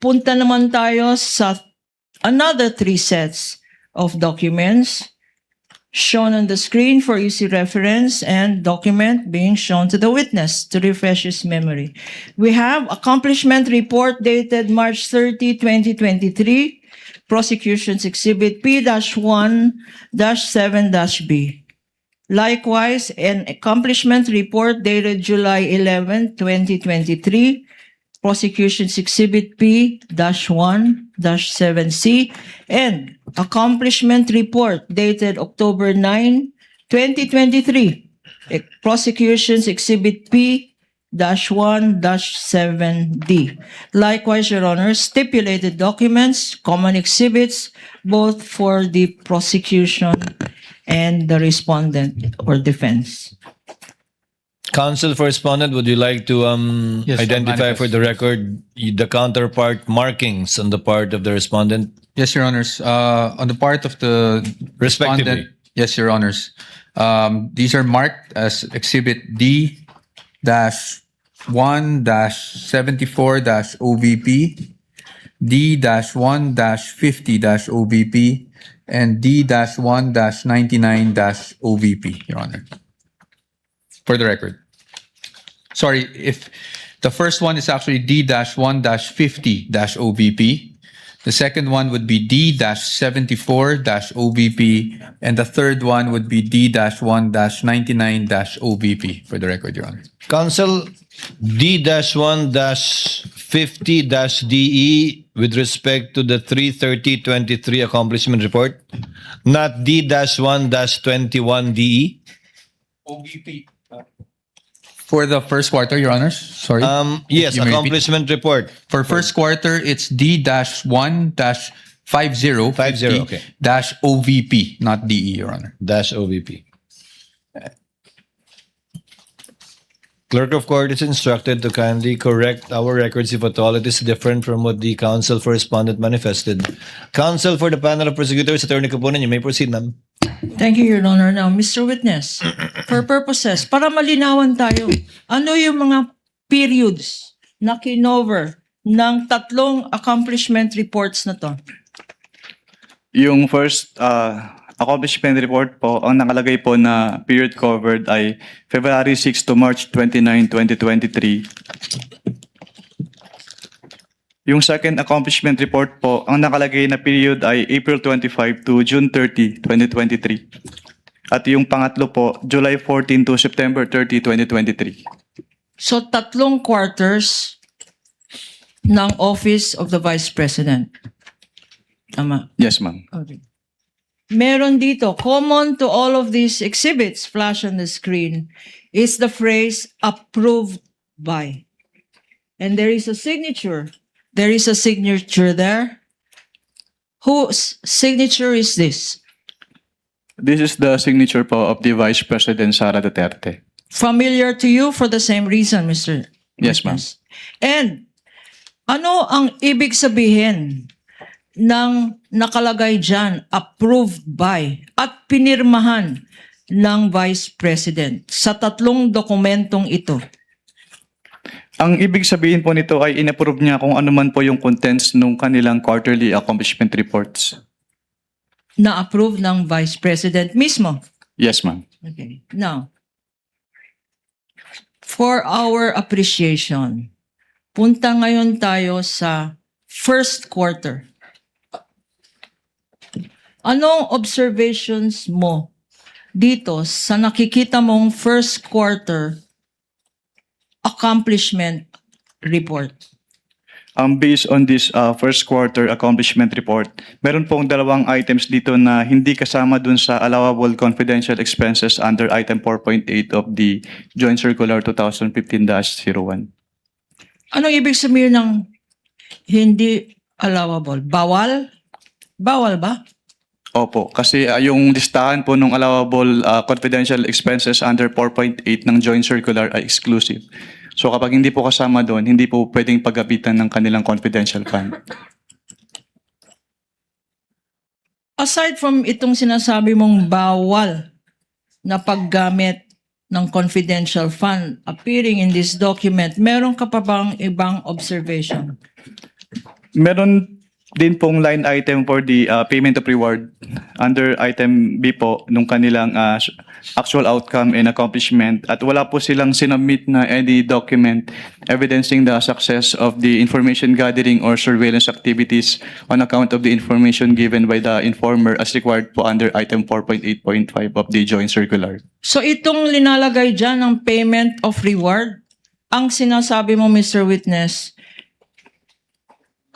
punta naman tayo sa another 3 sets of documents shown on the screen for easy reference and document being shown to the witness to refresh his memory. We have accomplishment report dated March 30, 2023, Prosecution's Exhibit P-1-7-B. Likewise, an accomplishment report dated July 11, 2023, Prosecution's Exhibit P-1-7C, and accomplishment report dated October 9, 2023, Prosecution's Exhibit P-1-7D. Likewise, Your Honor, stipulated documents, common exhibits, both for the prosecution and the respondent or defense. Counsel for respondent, would you like to Yes, identify for the record the counterpart markings on the part of the respondent? Yes, Your Honors. On the part of the Respectively. respondent, yes, Your Honors. These are marked as Exhibit D-1-74-OVP, D-1-50-OVP, and D-1-99-OVP, Your Honor. For the record. Sorry, if the first one is actually D-1-50-OVP, the second one would be D-74-OVP, and the third one would be D-1-99-OVP, for the record, Your Honor. Counsel, D-1-50-DE with respect to the 3/30/23 accomplishment report, not D-1-21-DE? OVP. For the first quarter, Your Honors. Sorry. Yes, You may repeat. accomplishment report. For first quarter, it's D-1-50 50, okay. dash OVP, not DE, Your Honor. Dash OVP. Clerk of Court is instructed to kindly correct our records if at all it is different from what the counsel for respondent manifested. Counsel for the panel of prosecutors, Attorney Capunan, you may proceed, ma'am. Thank you, Your Honor. Now, Mr. Witness, for purposes, para malinawan tayo, ano yung mga periods na kinover ng 3 accomplishment reports na to? Yung first accomplishment report po, ang nakalagay po na period covered ay February 6 to March 29, 2023. Yung second accomplishment report po, ang nakalagay na period ay April 25 to June 30, 2023. At yung pangatlo po, July 14 to September 30, 2023. So, 3 quarters ng Office of the Vice President. Tama. Yes, ma'am. Okay. Meron dito, common to all of these exhibits flash on the screen is the phrase approved by. And there is a signature. There is a signature there. Whose signature is this? This is the signature po of the Vice President Sara Duterte. Familiar to you for the same reason, Mr. Yes, ma'am. Witness. And ano ang ibig sabihin ng nakalagay dyan, approved by, at pinirmahan ng Vice President sa 3 dokumentong ito? Ang ibig sabihin po nito ay inapprove niya kung ano man po yung contents ng kanilang quarterly accomplishment reports. Na-approve ng Vice President mismo. Yes, ma'am. Okay. Now, for our appreciation, punta ngayon tayo sa first quarter. Anong observations mo dito sa nakikita mong first quarter accomplishment report? Based on this first quarter accomplishment report, meron pong 2 items dito na hindi kasama dun sa allowable confidential expenses under item 4.8 of the Joint Circular 2015-01. Anong ibig sabihin ng hindi allowable? Bawal? Bawal ba? Opo, kasi yung listahan po ng allowable confidential expenses under 4.8 ng Joint Circular ay exclusive. So kapag hindi po kasama doon, hindi po pwedeng paggapitan ng kanilang confidential fund. Aside from itong sinasabi mong bawal na paggamit ng confidential fund appearing in this document, meron ka pa bang ibang observation? Meron din pong line item for the payment of reward under item B po nung kanilang actual outcome and accomplishment, at wala po silang sinubmit na any document evidencing the success of the information gathering or surveillance activities on account of the information given by the informer as required po under item 4.8.5 of the joint circular. So itong linalagay dyan ng payment of reward, ang sinasabi mo, Mr. Witness,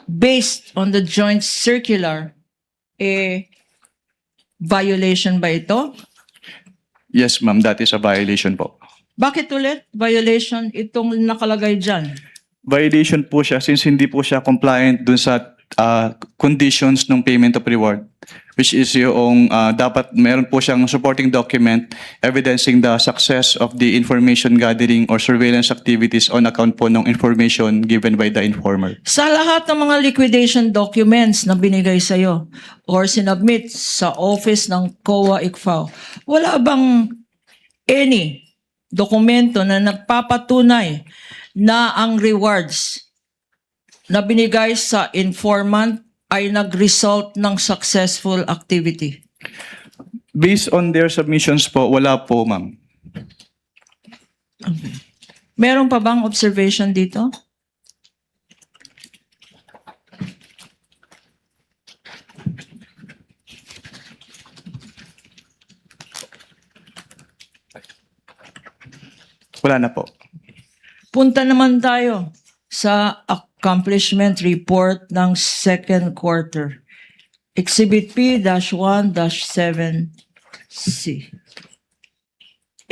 based on the joint circular, violation ba ito? Yes, ma'am, that is a violation po. Bakit ulit violation itong nakalagay dyan? Violation po siya since hindi po siya compliant dun sa conditions ng payment of reward, which is yung dapat meron po siyang supporting document evidencing the success of the information gathering or surveillance activities on account po ng information given by the informer. Sa lahat ng mga liquidation documents na binigay sa'yo or sinubmit sa office ng COA ICFAO, wala bang any dokumento na nagpapatunay na ang rewards na binigay sa informant ay nag-result ng successful activity? Based on their submissions po, wala po, ma'am. Meron pa bang observation dito? Wala na po. Punta naman tayo sa accomplishment report ng second quarter. Exhibit P-1-7C.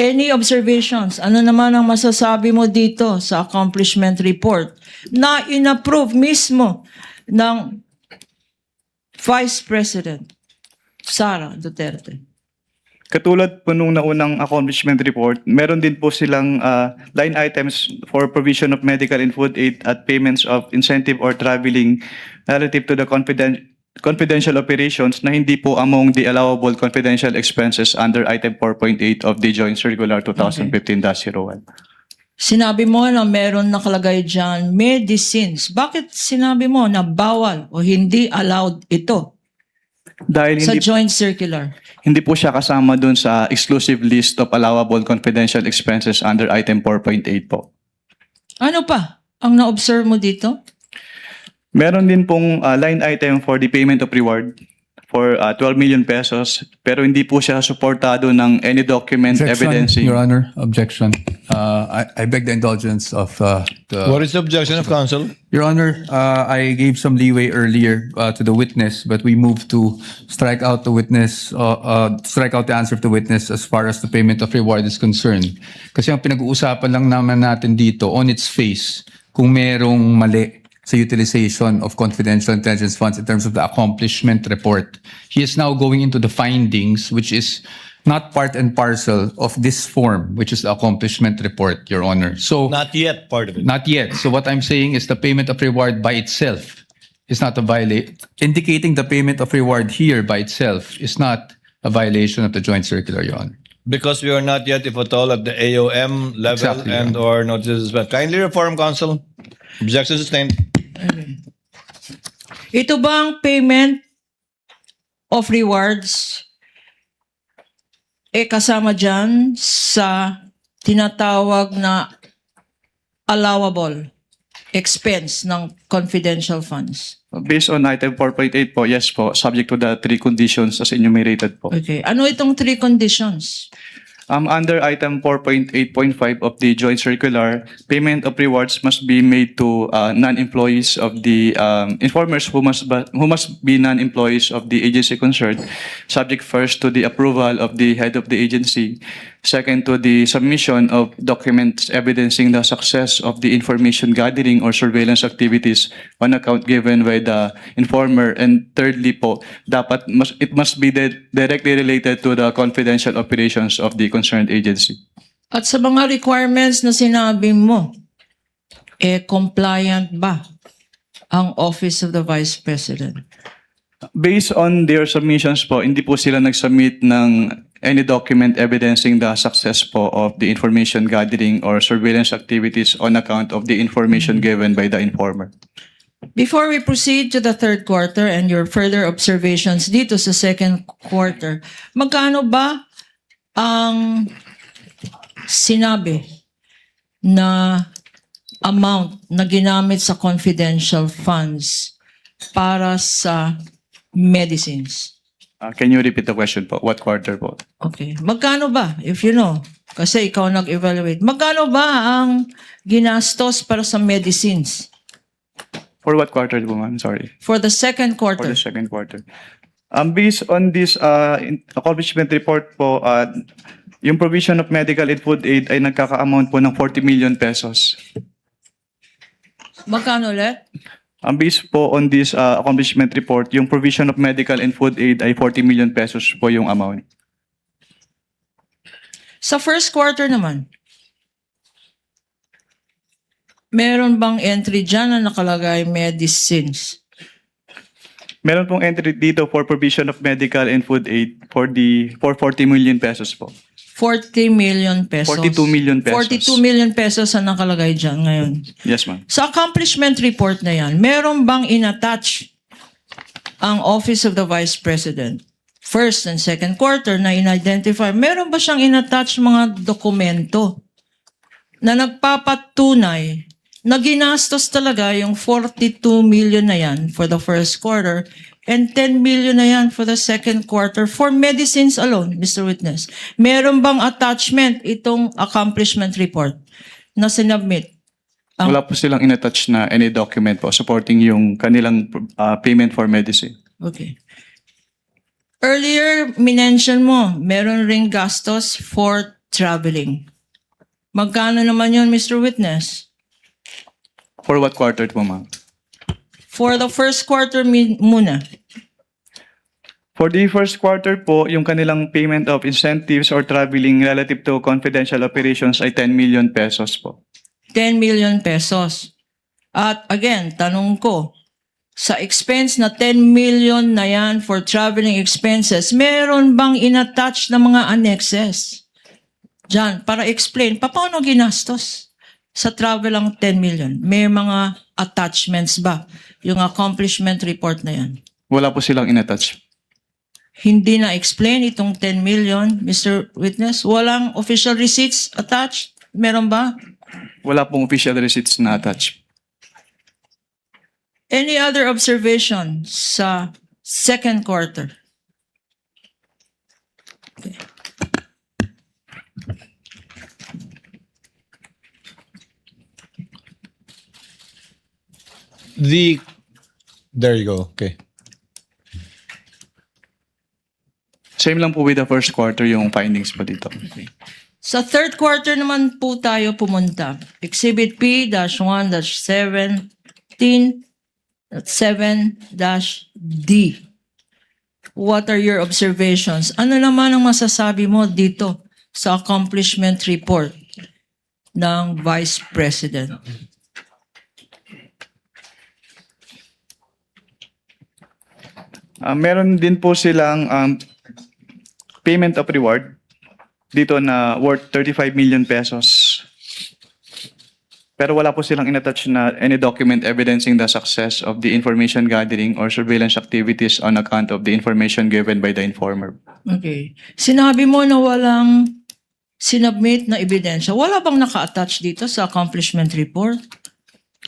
Any observations? Ano naman ang masasabi mo dito sa accomplishment report na inapprove mismo ng Vice President Sara Duterte? Katulad po nung naunang accomplishment report, meron din po silang line items for provision of medical and food aid at payments of incentive or traveling relative to the confidential operations na hindi po among the allowable confidential expenses under item 4.8 of the Joint Circular 2015-01. Sinabi mo na meron nakalagay dyan medicines. Bakit sinabi mo na bawal o hindi allowed ito Dahil sa hindi, joint circular? hindi po siya kasama dun sa exclusive list of allowable confidential expenses under item 4.8 po. Ano pa ang na-observe mo dito? Meron din pong line item for the payment of reward for 12 million pesos, pero hindi po siya suportado ng any document evidencing. Your Honor, objection. I beg the indulgence of the... What is the objection of counsel? Your Honor, I gave some leeway earlier to the witness, but we moved to strike out the witness, strike out the answer of the witness as far as the payment of reward is concerned. Kasi ang pinag-uusapan lang naman natin dito, on its face, kung merong mali sa utilization of confidential intelligence funds in terms of the accomplishment report. He is now going into the findings, which is not part and parcel of this form, which is the accomplishment report, Your Honor. So, Not yet part of it. not yet. So what I'm saying is the payment of reward by itself is not a violation. Indicating the payment of reward here by itself is not a violation of the joint circular, Your Honor. Because we are not yet, if at all, at the AOM level Exactly, and or notices. But kindly reform, counsel. Objection sustained. Ito bang payment of rewards kasama dyan sa tinatawag na allowable expense ng confidential funds? Based on item 4.8 po, yes po, subject to the three conditions as enumerated po. Okay. Ano itong three conditions? Under item 4.8.5 of the joint circular, payment of rewards must be made to non-employees of the informers who must be non-employees of the agency concerned, subject first to the approval of the head of the agency, second to the submission of documents evidencing the success of the information gathering or surveillance activities on account given by the informer, and thirdly po, it must be directly related to the confidential operations of the concerned agency. At sa mga requirements na sinabi mo, compliant ba ang Office of the Vice President? Based on their submissions po, hindi po sila nag-submit ng any document evidencing the success po of the information gathering or surveillance activities on account of the information given by the informer. Before we proceed to the third quarter and your further observations dito sa second quarter, magkano ba ang sinabi na amount na ginamit sa confidential funds para sa medicines? Can you repeat the question po? What quarter po? Okay. Magkano ba, if you know, kasi ikaw nag-evaluate, magkano ba ang ginastos para sa medicines For what quarter po, ma'am? Sorry. for the second For quarter? the second quarter. Based on this accomplishment report po, yung provision of medical and food aid ay nagkaka-amount po ng 40 million pesos. Magkano ulit? Based po on this accomplishment report, yung provision of medical and food aid ay 40 million pesos po yung amount. Sa first quarter naman, meron bang entry dyan na nakalagay medicines? Meron pong entry dito for provision of medical and food aid for 40 million pesos po. 40 million pesos. 42 million pesos. 42 million pesos ang nakalagay dyan ngayon. Yes, ma'am. Sa accomplishment report na yan, meron bang inattach ang Office of the Vice President? First and second quarter na in-identify, meron ba siyang inattach mga dokumento na nagpapatunay na ginastos talaga yung 42 million na yan for the first quarter and 10 million na yan for the second quarter for medicines alone, Mr. Witness? Meron bang attachment itong accomplishment report na sinubmit? Wala po silang inattach na any document po supporting yung kanilang payment for medicine. Okay. Earlier, minention mo, meron ring gastos for traveling. Magkano naman yun, Mr. Witness? For what quarter po, ma'am? For the first quarter muna. For the first quarter po, yung kanilang payment of incentives or traveling relative to confidential operations ay 10 million pesos po. 10 million pesos. At again, tanong ko, sa expense na 10 million na yan for traveling expenses, meron bang inattach na mga annexes? Diyan, para explain, paano ginastos? Sa travel ang 10 million, may mga attachments ba? Yung accomplishment report na yan. Wala po silang inattach. Hindi na-explain itong 10 million, Mr. Witness? Walang official receipts attached? Meron ba? Wala pong official receipts na attach. Any other observation sa second quarter? Okay. There you go. Okay. Same lang po with the first quarter yung findings po dito. Sa third quarter naman po tayo pumunta. Exhibit P-1-17.7-D. What are your observations? Ano naman ang masasabi mo dito sa accomplishment report ng Vice President? Meron din po silang payment of reward dito na worth 35 million pesos. Pero wala po silang inattach na any document evidencing the success of the information gathering or surveillance activities on account of the information given by the informer. Okay. Sinabi mo na walang sinubmit na ebidensya. Wala bang naka-attach dito sa accomplishment report?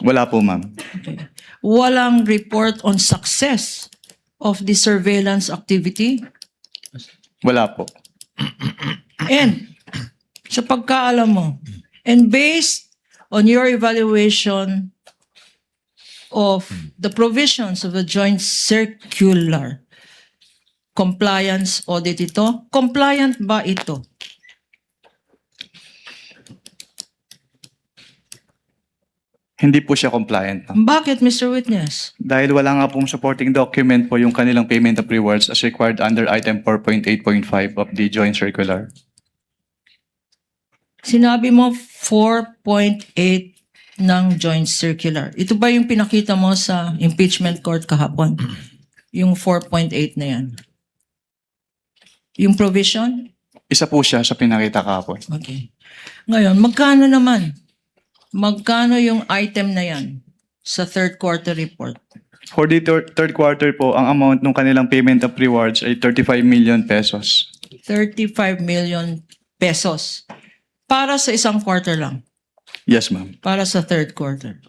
Wala po, ma'am. Okay. Walang report on success of the surveillance activity? Wala po. And, sa pagkaalam mo, and based on your evaluation of the provisions of the joint circular, compliance audit ito, compliant ba ito? Hindi po siya compliant, ma'am. Bakit, Mr. Witness? Dahil wala nga pong supporting document po yung kanilang payment of rewards as required under item 4.8.5 of the joint circular. Sinabi mo 4.8 ng joint circular. Ito ba yung pinakita mo sa impeachment court kahapon? Yung 4.8 na yan. Yung provision? Isa po siya sa pinakita kahapon. Okay. Ngayon, magkano naman? Magkano yung item na yan? sa third quarter report? For the third quarter po, ang amount ng kanilang payment of rewards ay 35 million pesos. 35 million pesos. Para sa isang quarter lang. Yes, ma'am. Para sa third quarter.